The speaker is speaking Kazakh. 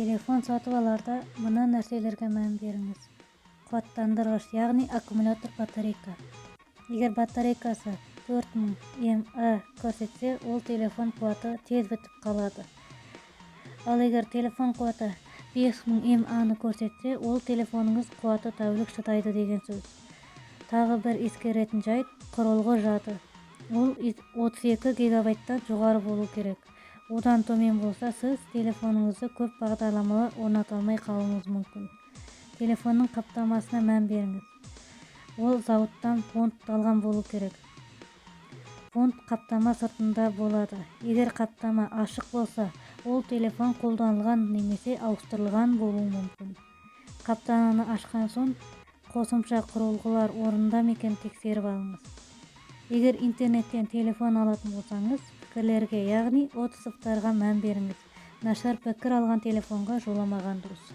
Телефон сатып аларда мына нәрселерге мән беріңіз. Қуаттандырғыш, яғни аккумулятор батарейка. Егер батарейкасы 4000 мА көрсетсе, ол телефон қуаты тез бітіп қалады. Ал егер телефон қуаты 5000 мА-ны көрсетсе, ол телефоныңыз қуаты тәулік шыдайды деген сөз. Тағы бір ескеретін жайт, құрылғы жады. Ол 32 гигабайттан жоғары болу керек. Одан төмен болса, сіз телефоныңызды көп бағдарламалар орната алмай қалуыңыз мүмкін. Телефонның қаптамасына мән беріңіз. Ол зауыттан фонтталған болу керек. Фонт қаптама сыртында болады. Егер қаптама ашық болса, ол телефон қолданылған немесе ауыстырылған болуы мүмкін. Қаптаманы ашқан соң, қосымша құрылғылар орнында ма екенін тексеріп алыңыз. Егер интернеттен телефон алатын болсаңыз, пікірлерге, яғни отзывтарға мән беріңіз. Нашар пікір алған телефонға жоламаған дұрыс.